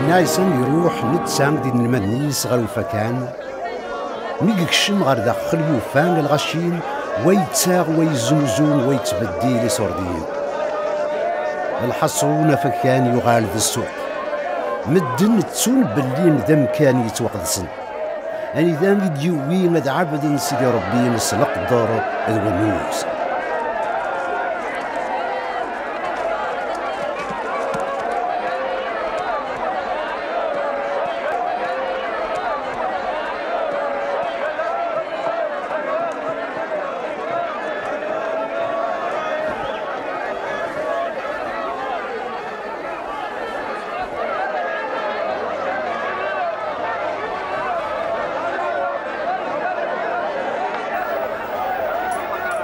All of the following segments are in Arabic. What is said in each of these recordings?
نايسن يروح نتسان دي المدنيس غير وفكان ميكشم غير داخل يوفان الغشين ويتساغ ويزوزون ويتبدي لسوردين الحصون فكان يغال ذي السوق مدن تسون باللي مدام كان يتوقدسن أني ذا ديوي مد عبد سيدي ربي نسلق دار الونوس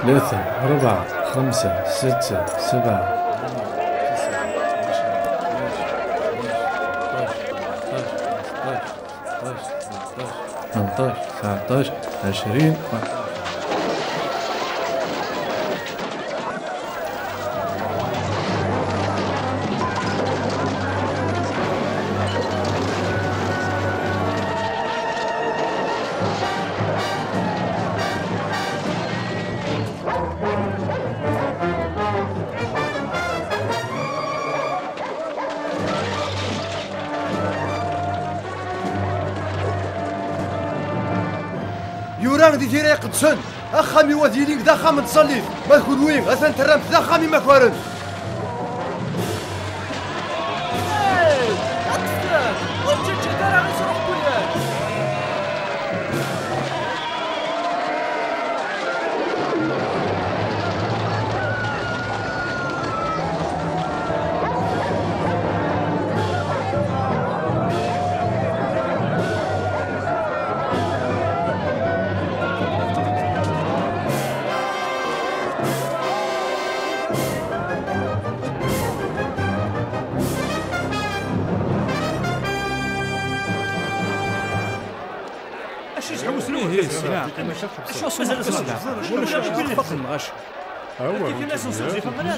3 4 5 6 7 18 19 20 يوران دي تيري قدسن اخامي وديليك دا خام تصلي ما كون وين اثن ترمت دا خامي ما كوارن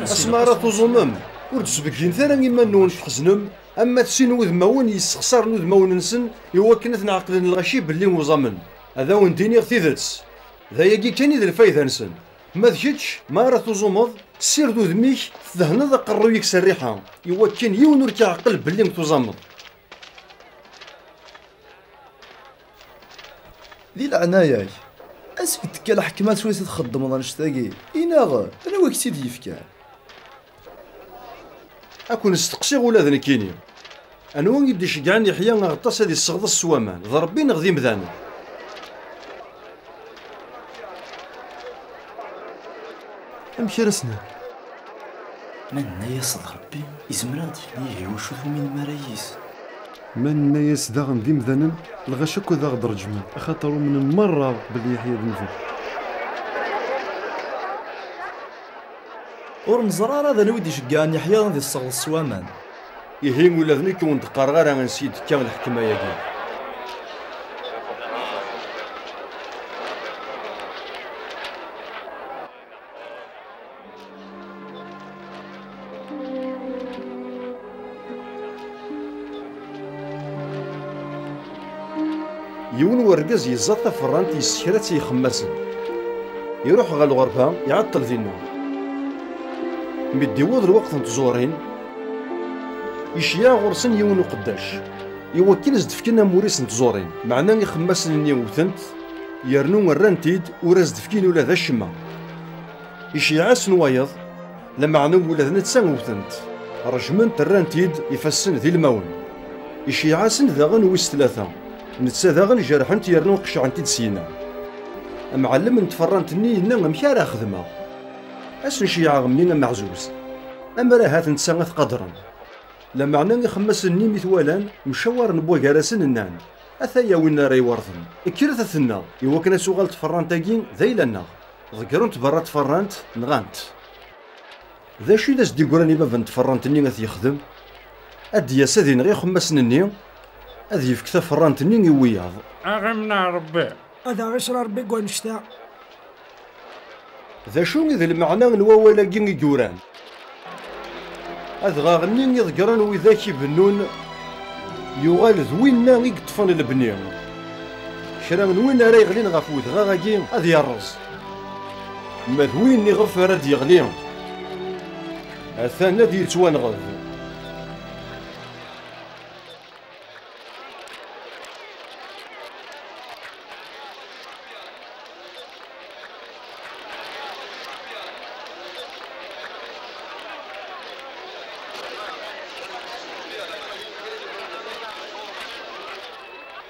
اسمارة تظنم ور تسبكين ثاني مما نون تحزنم اما تسين وذماون يسخسر وذماون نسن يوكنت نعقل الغشي باللي وزمن هذا ونديني غتيدتس ذا يجي كان يدير الفايده نسن ما ذكيتش ما راه تزومض سير ذميك تذهنض قرويك سريحه يوكن يون ور كيعقل باللي متزمض ذي العناية أسفت كلا حكمة شوية تخدم الله نشتاقي إناغ أنا وقتي ديفكا أكون استقسي ولا ذني كيني أنا وين يبدي شجعني حيا غطاس هذه الصغد السوامان ضربي نغذي مذانا أمشي رسنا من يصد ربي يزمرات فيه وشوفوا من المرايس من نايس داغن ديم ذنن الغشك وذا غدر جمل خاطر من المرة باللي يحيى بن فل ور نزرار هذا نودي شقان يحيى ذي الصغر السوامان يهيم ولا ذني كون تقرر غير نسيت كامل الحكمة ياكي يون ورقز يزطى فرانت يسكرات يخمسن يروح غا الغرفة يعطل ذينا مديوض الوقت نتزورين يشيا غرسن يون وقداش يوكل زدفكنا موريس نتزورين معنا يخمسن اني وثنت يرنو الرنتيد وراز دفكين ولا ذا الشما يشيا سنوايض لما عنو ولا ذا نتسان وثنت رجمنت الرنتيد يفسن ذي المون يشيا سن ذا غنويس ثلاثة نتساذغن جرحنت يرنو قشعنتي تسينا معلم نتفرنتني إنا مكارا خدمة أسن شيعة غمنينا معزوز أما راه هات نتساغث قدرا لما عنا نخمس الني مثوالان مشاور نبوى جارسن النان أثايا وين راي ورثن كيرث ثنا يوكنا سوغال تفرنتاكين ذي لنا ذكرنت برا تفرنت نغانت ذا شو داس ديقراني بابا نتفرنتني غاث يخدم أدي سادين غير خمس نني هذا يفك فرانتني وياض أغمنا ربي هذا غير ربي قوي نشتا ذا شو ذا المعنى نواولا كين جوران هذا غاغني يذكرن وذاك بنون يغال ذوينا يقطفن البني كرا من وين راه يغلين غف ودغاغاكي هاد يرز ما ذوين يغف راه يغلي اثان نادي يتوانغض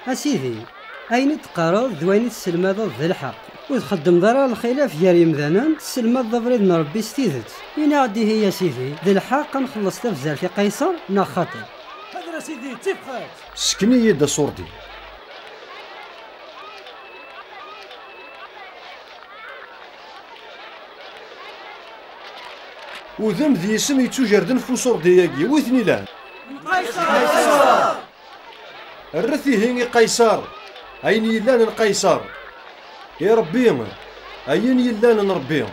أسيدي أين تقارض ذوين تسلماد ذي الحق وتخدم ضرر الخلاف جاري مذانا تسلماد ضبريد نربي ستيدت إنا عدي هي سيدي ذي الحق نخلص تفزال في قيصر نا خاطر هذا سيدي تفقات سكني يد صورتي وذم ذي اسم يتوجردن فوسور دياكي ويثني لان الرثي هيني قيصر أين يلان القيصر يا ربي أين يلان نربي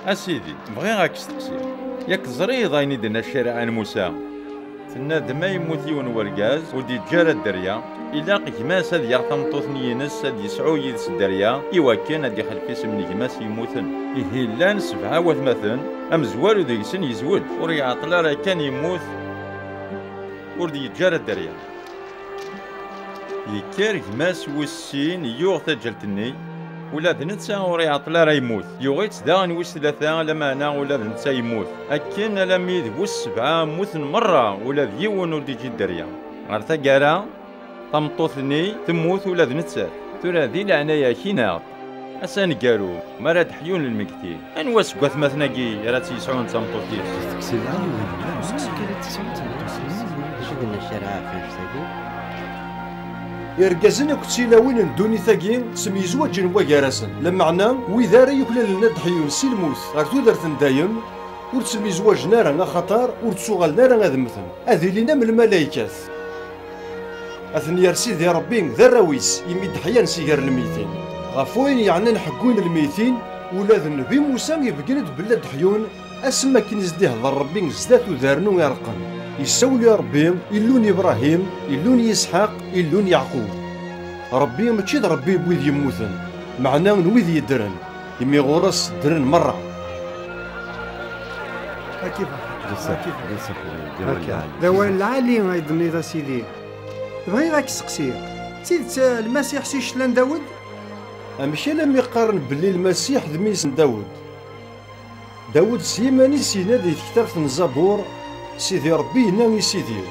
أسيدي بغي غاك تستقسي ياك زريض أين دنا الشارع عن موسى تناد ما يموت يون ورقاز ودي تجارة الدريا إلا قيماس هاد يرثم طوثني ينس هاد يسعو يدس الدريا إوا كان هاد يخلف اسم نجماس يموتن إهلان سبعة وثمثن أم زوالو ديسن يزوج وريعطلا راه كان يموت وردي تجارة الدريا يكار جماس والسين يوغ تجلتني ولاد نتسا وريعطلا راه يموت يوغيت داغن ويس ثلاثة لما أنا ولاد نتسا يموت أكن لميد والسبعة موثن مرة ولاد يون ولدي يجي الدريا غير تاكارا طمطوثني تموت ولاد نتسا ترى ذي العناية كينا أسان قالوا ما راه تحيون للمكتي أنوا سكوث مثناكي راه تيسعون تمطوثيس تكسي العيون لا سكسي كذا تسعون شغلنا الشارع فاش تاكي يركزن كتسيلاوين ندوني ثاقي سمي زواج وكارسن لمعنا وإذا راه يكلل لنا دحيون سي الموت غير تودرت دايم ورتسمي زواج نارا خطر ورتسوغال نارا غادمثن هذه لينا من الملايكات أثني يرسي ذي ربي ذا الراويس يمد حيان سيجار الميتين غفوين يعني نحكون الميتين ولاد النبي موسى يبقند بلا دحيون اسما كنز ديه ذا ربي زدات ودارنو يرقم يسول يا ربي إلون إبراهيم إلون إسحاق إلون يعقوب ربي ماشي ذا ربي بويذ يموتن معناه نويذ يدرن يمي غورس درن مرة كيف دوان العالي أيضا إذا سيدي بغي غاك سقسي سيد المسيح سيشلان داود أمشي لم يقارن بلي المسيح دميس داود سيماني سينا دي كتاب الزبور سيدي ربي نامي سيدي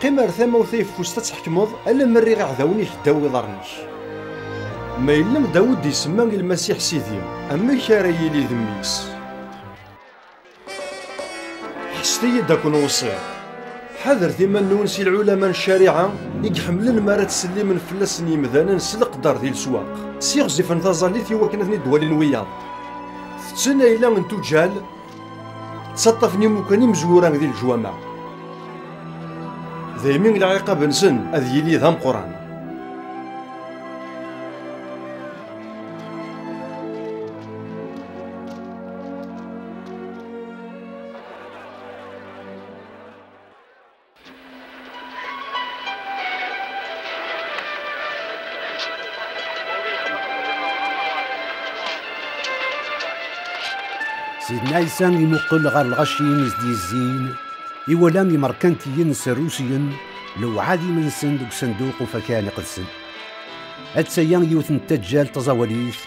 قمر ثما وثيف فوستا تحكمض ألا مري غا عذاوني كداوي ضرنيش ما يلم داود يسمى المسيح سيدي أما كاري لي ذميس حستي داك نوصي حذر ثما نونسي العلماء الشريعة يحملن ما راه تسلي من فلسن يمذانا نسلق دار ذي السواق سيغزف نتظليتي وكنتني دوالي نوياض تسنى إلا من تجال تسطفني مكاني مزوران ذي الجوامع ذي من العقاب نسن أذي لي ذا قران سيدنا عيسى يمقل غير الغشيين يزدي الزين يولام يمركنتيين سروسيين لو عادي من صندوق صندوق وفكان قدسن اتسيان يوث التجال تزاوليث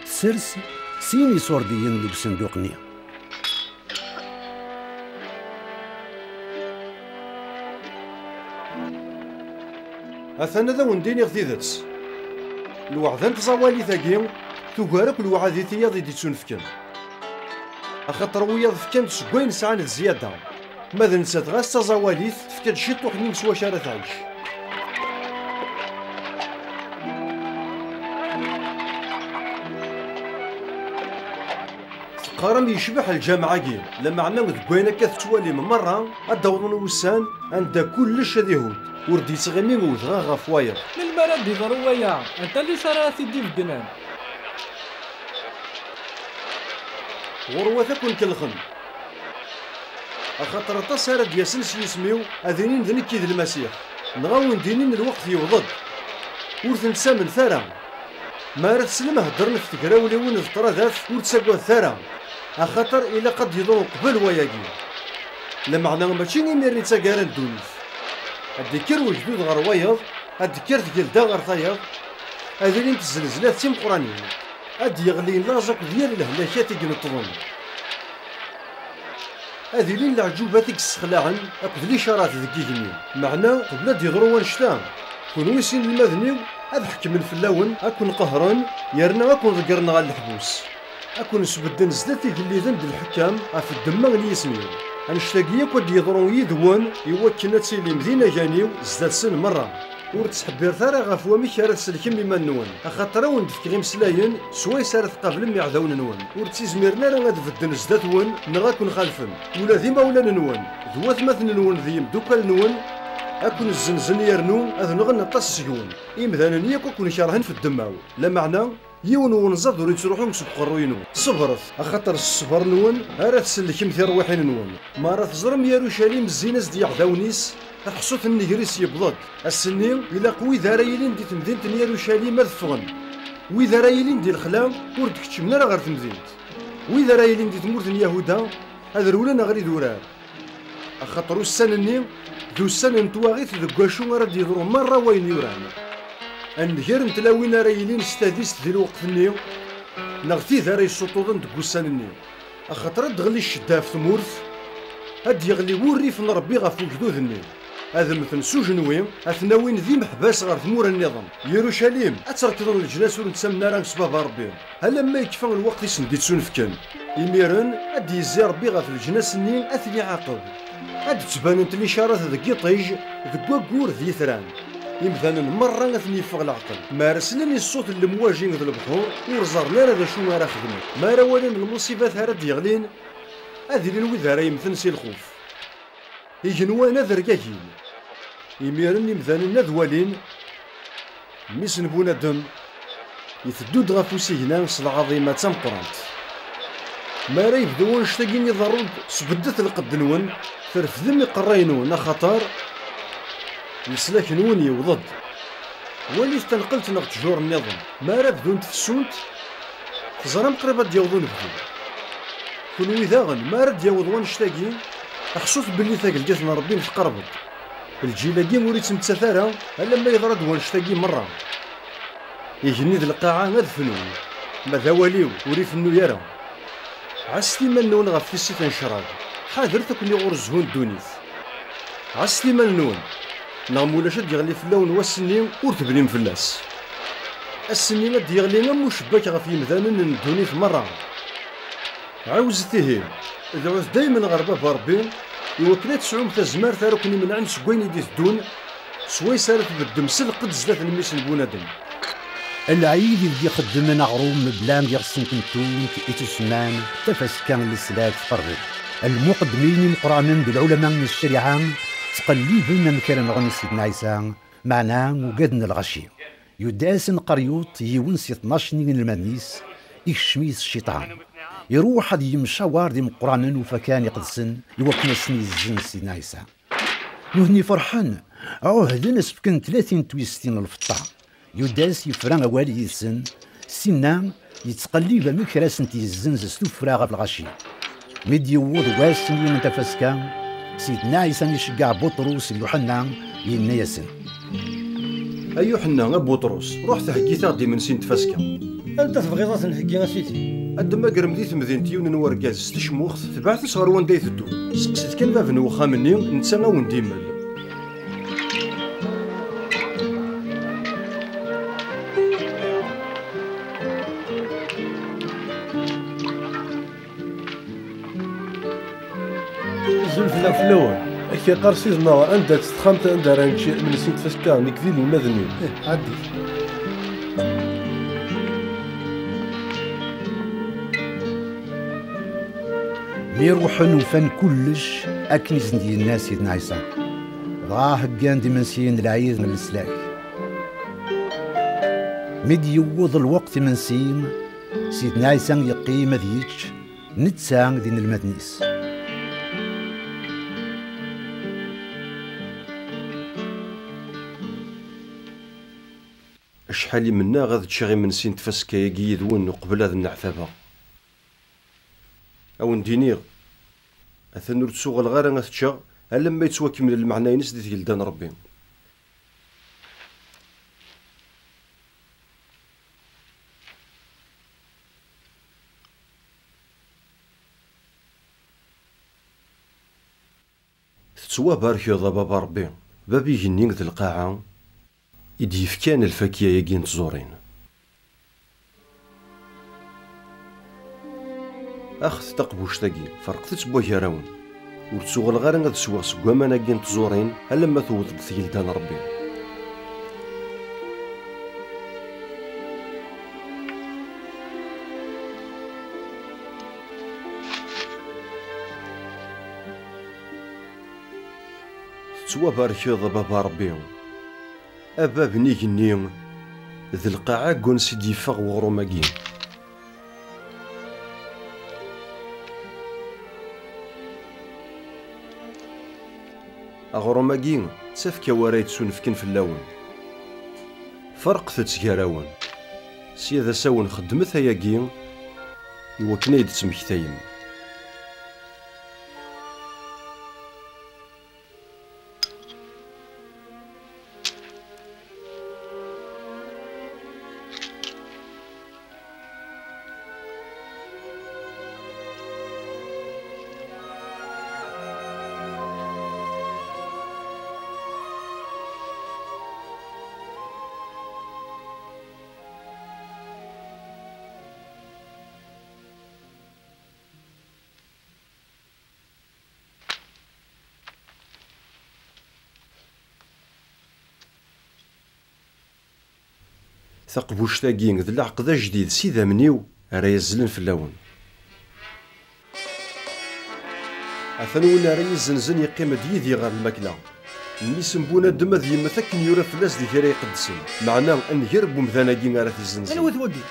سرس سيني صورديين دوك صندوق نيا أثنى ذا ونديني غثيذتس الوعدان تزاولي ثاقيم تقارك الوعدي ثياضي دي تسونفكن أخطر وياض فكان تسقوين سعان الزيادة ماذا نسات غاس تزاوليث فكان شيط وحنين سوا شارة تعيش قرم يشبح الجامعة كي لما عنا ذكوينا كتتوالي من مرة الدوضن وسان عند كلش هذي هود وردي تغني وذغا غفواير من المراد يضروا ويا انت اللي شراتي دي بدنان غروة كون كالخن أخاطر تصار دياسن سيسميو أذنين ذنك كيد المسيح نغاون دينين الوقت يوضد ورثن سامن ثرى ما رث سلمه هدرن في تقراولي ون الطرادات ورتساقوا الثرى أخاطر إلا قد يضروا قبل وياقي لما عنا ماشي نميرني تساقارن الدونيس الذكر وجدود غير ويض الذكر تقلدا غير ثيض أذنين تزلزلات تيم قرانيين أد يغلي لاجق ديال الهلاكات يقنطضن هذه لين العجوبات يستخلعن أكد لي شرات ذكيهني معنا قبل يضروا ونشتان كون ويسين المذنيو هذا حكم الفلاون أكون قهران يرنا أكون ذكرنا على الحبوس أكون سبدن زدتي اللي ذنب الحكام في الدماغ اللي يسميو أنشتاقيا كود يضروا يدوان يوكلنا تسيلي مدينة جانيو زدت سن مرة ورتسحبير ثارا غفوا ميكارت سلكم بما نون أخاطر ون دفكي مسلاين سواي سارت قبل ميعذون نون ورتيزميرنا راه غاد فدن زدات ون نغاكون خالفن ولا ذيما ولا نون ذوات مثل نون ذيم دوكال نون أكون الزنزن يرنو أذ نطاس سيون إمذانا ياكو كون شارهن في الدماو لا معنى يون ونزاد وريد تروحون سبق الروينو صبرت أخاطر الصبر نون راه تسلكم في رواحين نون ما راه تزرم يروشاليم الزينز دي عداونيس حصوت النجريس يبضد السنين إلا قوي ذرايلين دي تمدينة يروشاليم مذفغن وي ذرايلين دي الخلا ورد كتشمنا راه غير تمدينت وي ذرايلين دي تمورت اليهودا هذا رولانا غير دورار أخاطرو السنني ذو السنة نتواغيت ذكواشو راه يضرو مرة وين يوران النهر نتلاوين رايلين استاديست ذي الوقت النيو نغتي ذراي السطوضن دكو السنني أخاطر تغلي الشدا في ثمورث هاد يغلي وريف نربي غف وجدود النيل هذا مثل سجنوين اثناوين ذي محباس غير ثمور النظام يروشاليم اتركضون الجلاس ونتسمى راه سباب ربي هل ما يكفى الوقت يسندي تسونفكن يميرن ادي يزي ربي غف الجناس النيل اثني عاقب هاد تبان انت الاشارات ذكي طيج ذك وكور ذي ثران يمثلا مرة اثني فوق العقل ما رسلني الصوت المواجهين ذا البحور ورزرنا هذا شو ما راه خدمت ما راه المصيبات هاد يغلين هذه الوذارة يمثل سي الخوف يجنوانا ذرقاكين يميرن يمثالنا ذوالين ميسن بونا دم يثدود غفوسي هنا العظيمة تمقرانت ما راه يبدون شتاقين يضرون سبدت القدنون فرفذم يقرينون خطر يسلاك نون يوضد ولي تنقلت نغت جور النظام ما راه بدون تفسونت تزرم قريبا ديوضون بدون كون ويذاغن ما رد يوضوان شتاقين أحسوس باللي ثاقل جاتنا ربي نتقربط الجيلاقي موريت متساثارة ألا ما يضرد وان شتاقين مرة يجني ذي القاعة غاد فنون ما ذواليو وريف النويرة عستي منون غف السيت نشراب حاضر تكوني غور الزهون دونيث عستي منون نغمولا شد يغلي في اللون والسنين ورتبني مفلاس السنين قد يغلي مو شباك غف يمذانن الدونيث مرة عاوزتيه إذا دايما غربة بربين يوكلا تسعوم تزمار تاروكني من عند سكوين يدي الدون سوي سالت بالدمسل قد زلات الميس البونادم العيد اللي يخدم غروم بلام يغسن كنتون إتسمان تفس كان للسلاك فرد المقدمين مقرانين بالعلماء من الشريعة تقليبنا مكان غني سيدنا عيسى معنا وقدنا الغشي يداسن قريوط يونس 12 المنيس يكشميس الشيطان يروح هاد يمشى واردي من قران وفكان يقدسن يوكنا سني الزن سيدنا عيسى يهني فرحان عهدنا سبكن 30 تويستين الفطا يداس يفران والي يسن سنام يتقلب مكراس انتي الزنز ستفرا في الغشي ميدي وود واسن من تفسكا سيدنا عيسى يشجع بطرس يوحنا ينا يسن ايو حنا بطرس روح تحكي غدي من سين تفسكا انت تبغي نحكي سيدي عندما قرمديت مدينتي ونوركاز ستشموخ تبعث صغار وان دايت الدول سقسيت كان باب نوخا مني نتسنى ونديمل زول في الاول اكي قرصيز نار عندها تستخمت عندها رانشي من سين تفسكا نكذيل المذني عدي ميروحن وفن كلش أكنيز ديال الناس سيدنا عيسى ضاه كان ديمنسين العيد من السلاك مد يوض الوقت من سين سيدنا عيسى يقيم ذيتش نتسان دين المدنيس شحال منا غاد تشغي من سين تفسكايا يدون قبل هذا النعثابه او ندينيغ اثن ور تسوغ الغار غاتشا الا ما يتواكمل المعنى ينس ديال جلدان ربي تسوا باركيو بابا ربي بابي جنين ذي القاعه يديف كان الفاكية يجين تزورين أخذ تقبوش تاقي فرقت تبوه يراون ورتسوغ الغارن غاد سوغ سقوامان يجين تزورين ألا ما توض بثيلتان ربي تسوا باركيو بابا ربي أبا بني جنيم ذي القاعة قون سيدي فغ وغروماقين أغروماقين تسافكا ورايت سونفكين في اللون فرق تتسكاراون سيادة ساون خدمت هياقين يوكنا يدتمكتاين ثقبوش تاقين ذي العقدة جديد سيدا منيو راه يزلن في اللون أثنون راه يزنزن يقيم ديدي غير الماكلة ملي سنبونا دما ذي مثك يورا فلاس دي كرا يقدسن معناه أن يرب ومثاناكين راه تيزنزن أنا ودي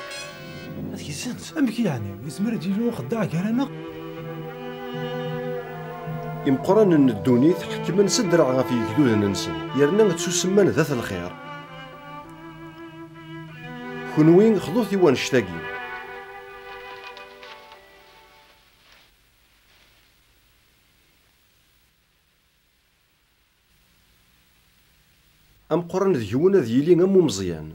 هذا يزنز أمك يعني يزمر يديرو خداع كرانا يمقران ان الدونيت حكما سدرع في جدود ننسن يرنا تسمن ذات الخير كونوين خذوثي وانشتاقي أم قرن ذيونا ذيلي أمو مزيان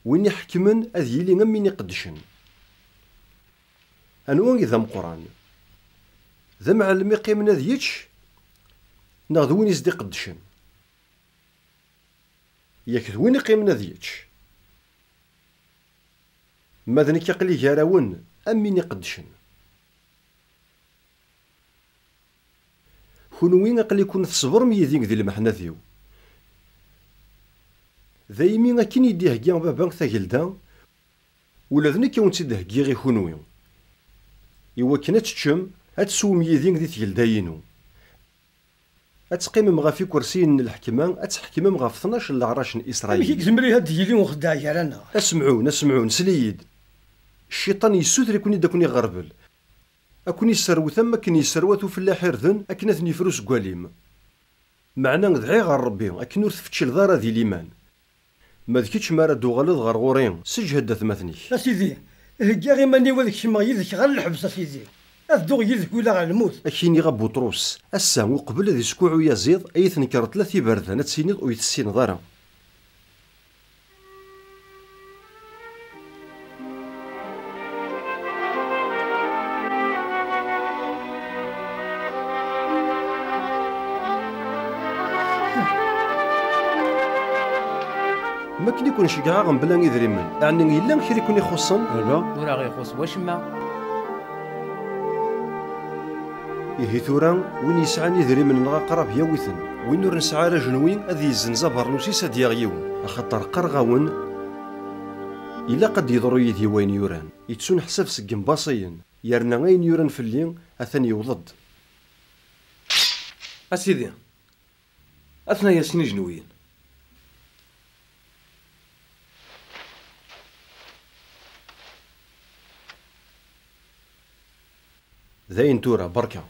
وين يحكمن أذيلي أمين يقدشن أنوان إذا مقران ذا معلم يقيمنا ذيتش ناخذ وين يزدي قدشن ياك وين يقيمنا ذيتش ماذا نكيقلي جاراون أمين يقدشن كونوين أقل يكون تصبر ميديك ذي المحنة ذيو ذايمين أكين يديه كيان بابانك ثاقلدا ولا ذنك يون تيده كيغي كونوين إوا كنا تتشم أتسو ميديك ذي تيلداينو أتقيم مغا في كرسين الحكمان أتحكم مغا في 12 العراش إسرائيل ماشي كزمري هاد يلي وخدع جارانا اسمعون سليد الشيطان يسوثر يكون يدكوني غربل أكون يسرو ثم كن يسرواتو في اللاحر ذن أكن ثني فروس قواليم معنا ندعي غير ربي أكن ور تفتش الدار ذي الإيمان ما ذكيتش مارا دو غلط غير غورين سجهد ثمثني أسيدي هكا غير ماني ولك شما يدك غير الحبس أسيدي أذوق يدك ولا غير الموت أكيني غا بطروس أسا وقبل ذي سكوعو يزيد أي ثنكر ثلاثي بردان تسينيض ويتسين ضارا ما كان يكون شي كاع بلا يدريمن يعني الا كي يكون يخصن لا ورا غيخص واش ما يهي ثورا وين يسعاني يدريمن نغا قراب ياويثن وين نور نسعى رجنوين اذ يزنزا برنوسي ساد يغيون خاطر قرغاون الا قد يضرو يدي وين يوران يتسون حساب سقم باصيين يرنا غين يورن في اللين أثني يوضد. أسيدي أثناء ياسين جنويين ذاين تورا بركة.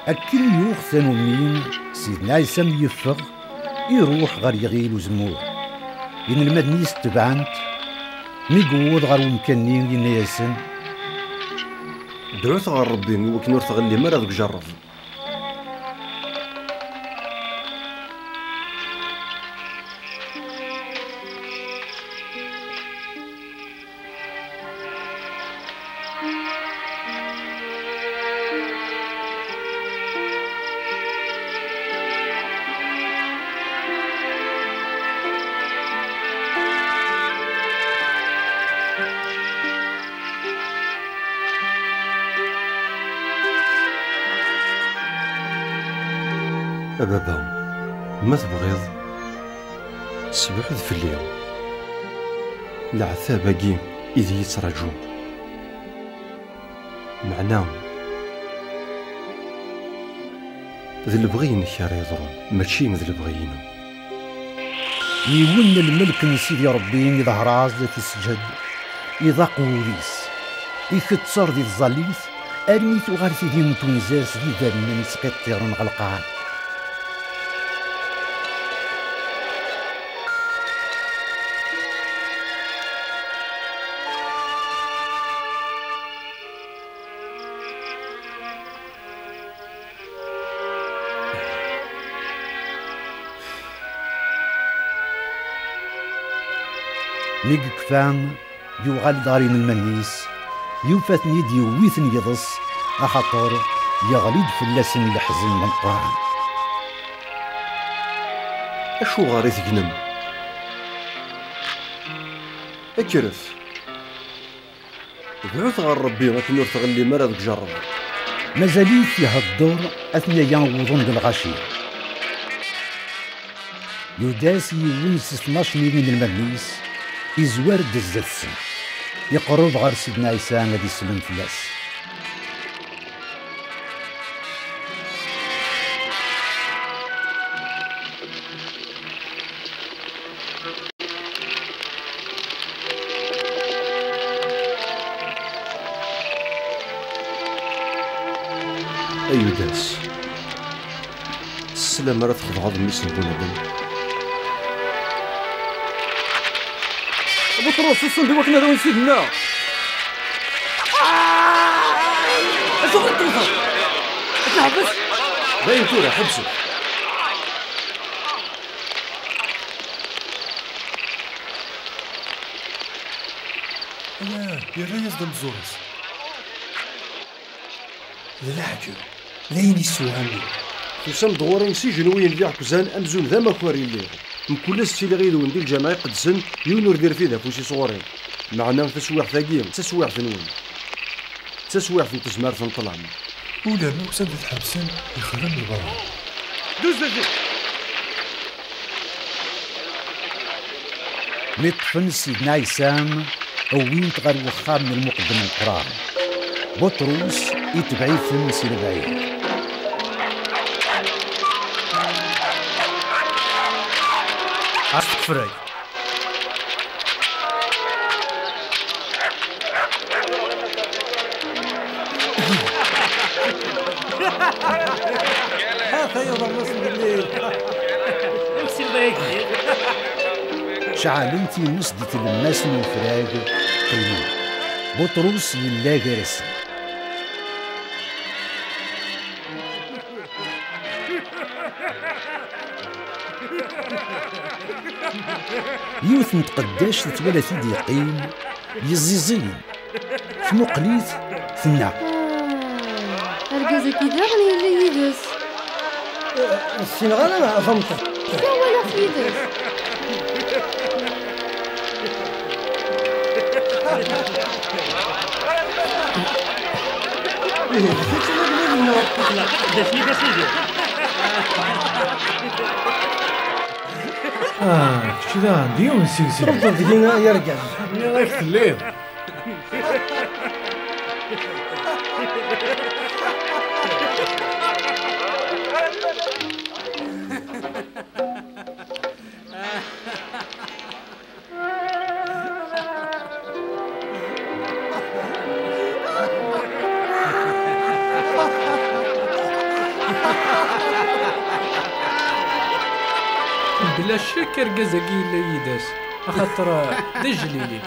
أكل يوخ ثانومين سيدنا عيسى يفغ يروح غير يغيل وزمور إن المدنيس تبعنت ميقود غير مكانين ينياسن دعوت غير ربي وكن ور تغلي مرة ذوك جرب. أبابا ما تبغيض سبحث في اليوم العذاب باقي إذ يتراجو معناه ذي البغين كار يضرون ماشي ذي البغينو يولنا الملك نسيدي ربي إذا هراز ذات السجد إذا قوليس يكتسر ذي الظليث أرميت وغارثي ذي متونزاس ذي ذابنا نسقطيرن غلقان ميق كفان يوغال دارين المنيس يوفاتني ديويثن يضص أخطر يغليد فلاسن الحزن من قران. أشو غاري ثقنم أكرف دعوت غير ربي غاك نور تغلي مرة ذوك جرب. مازاليت في هالدور أثناء ينوضون بالغشية يداس يونس 12 من المنيس يزوار دزات السن يقرب غير سيدنا عيسى غادي يسلم فلاس. أيو داس السلام راه تخضع هذا الميسن بنادم. بطرس الصندوق وكنا داوي سيدنا اش غادي توصل تحبس باين تورا حبسوا. انا يا يصدم زورس العجب لين يسوعني تسام دغورين سي جنوين ديال كوزان امزون ذا ماكواري الليل مكل ستيلي غيدو ندير الجامعة قدسن يونور دير فيها فوشي صغورين معنا تسويح ثاقيم تسويح ثنون تسويح في تزمار تنطلع ولا ما وسند تحبسن يخرم البرا دوز دوز مطفن سيدنا عيسام وين تغير وخام من المقدم القران بطروس يتبعي فن سير بعيد عصفك فراي هذا يوم النص بالليل شعلنتي نسدت الماس من فراق قيلون بطروس يلا جرس يوث متقداش تتولى في دقيم يزيزين في مقليت ثنا أرجازك يدغني اللي يدس السنغال أنا فهمت ولا في يدس كشي ذا عندي ونسيسي ربط دقيقة يا رجال ملي راك تليض بلا شك رقزاكي الا يداس خاطر دجليلي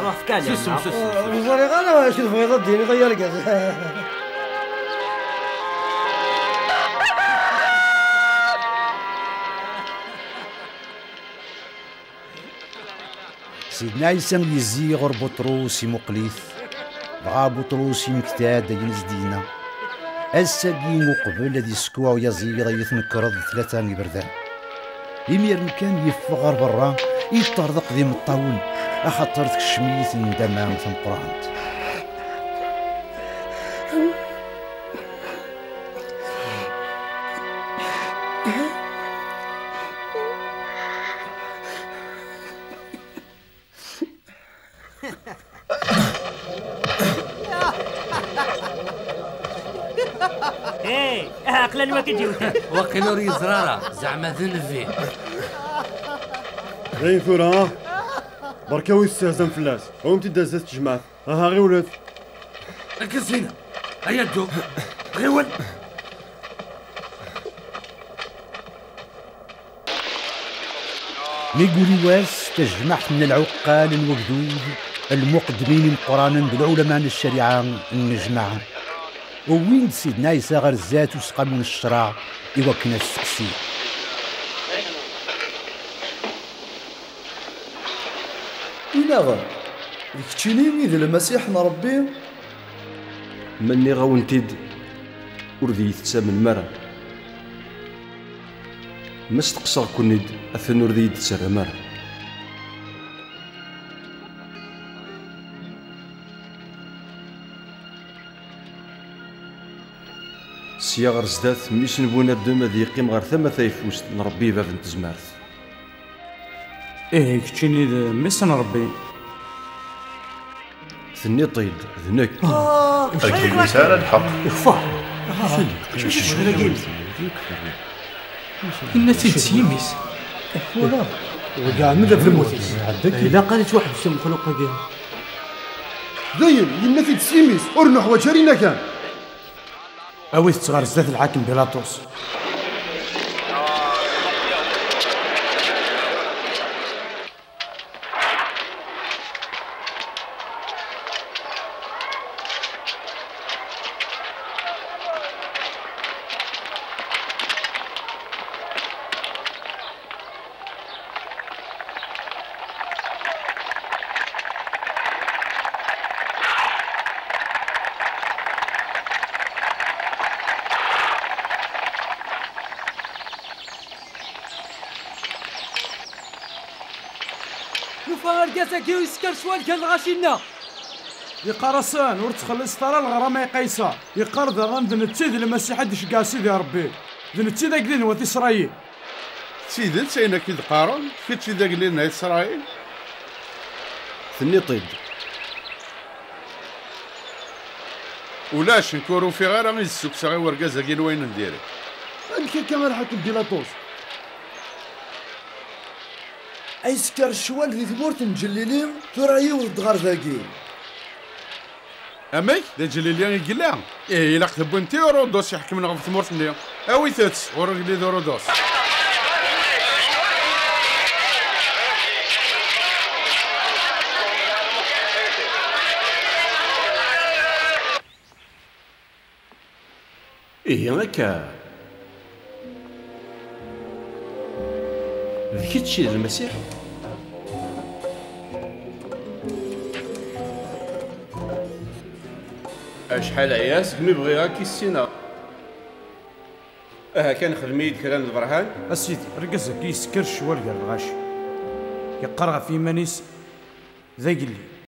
روح في كالي الفريق انا شنو بغيت اديني غير رقاز سيدنا عيسى يزيغ بطروس مقليث بغا بطروس مكتاد ينزدينا الساقين وقبل الذي سكوا ويزيغ يتنكرض ثلاثة بردان يمير كان يفغر برا يطردق ذي مطاون اخاطر تكشميت ندمام تنقرانت عقلا الوقت يوتا وكيلو ريزرارة زعما ذنبي غير ثورة بركاوي السهزن فلاس هو متدازات تجمعات ها غير ولاد ركز هنا هيا جو غيول ميقولي واس تجمعت من العقال الوقدود المقدمين قرانا بالعلماء الشريعة النجمعة وين سيدنا عيسى غير الزات وسقى من الشرع يوكنا السقسي إلا غير كتشيني ميد المسيح نربي مني غاونتيد وردي يتسامن مرة ما استقصر كونيد أثن وردي يتسرى مرة سيا غير زدات ميسن بونا بدوم هذا يقيم غير ثما ثايفوست نربي باب نتزمارت كتشيني ميس نربي ثني طيد ذنك أكيد مثال الحق يخفى إن تيميس ولا وكاع ماذا في الموتيس إلا قالت واحد السم خلق كاع داين ينا في تسيميس ورنا حوايج رينا كان أوي تصغر زدات الحاكم بيلاطوس نوفا رقاساكي ويسكر شوال كان غاشينا يقرصان ور تخلص ترى الغرامة قيصر يقرض غندن التيد المسيح دش كاع سيدي ربي ذن التيد قلين وث إسرائيل سيدي سينا كي قارن كيتشي ذا قلين إسرائيل ثني طيد ولاش نكورو في غير غير السكسة غير ورقازة كي وين نديري أنك كمان حاكم بيلاطوس أي سكر الشوال ذي ثمورت مجللين ثرعي وضغار ذاكي أمي ذا جليليان يقلع إيه إلا كتبو انتي ورودوس يحكمنا غير في ثمورت اليوم أوي ثاتس ورقلي ذا رودوس إيه هكا ذيك تشي المسيح شحال عياس كمي بغيها كي السينا كان خدميد كلام البرهان أسيدي رقصك يسكر شوال قال الغاشي يقرغ في منيس ذا قلي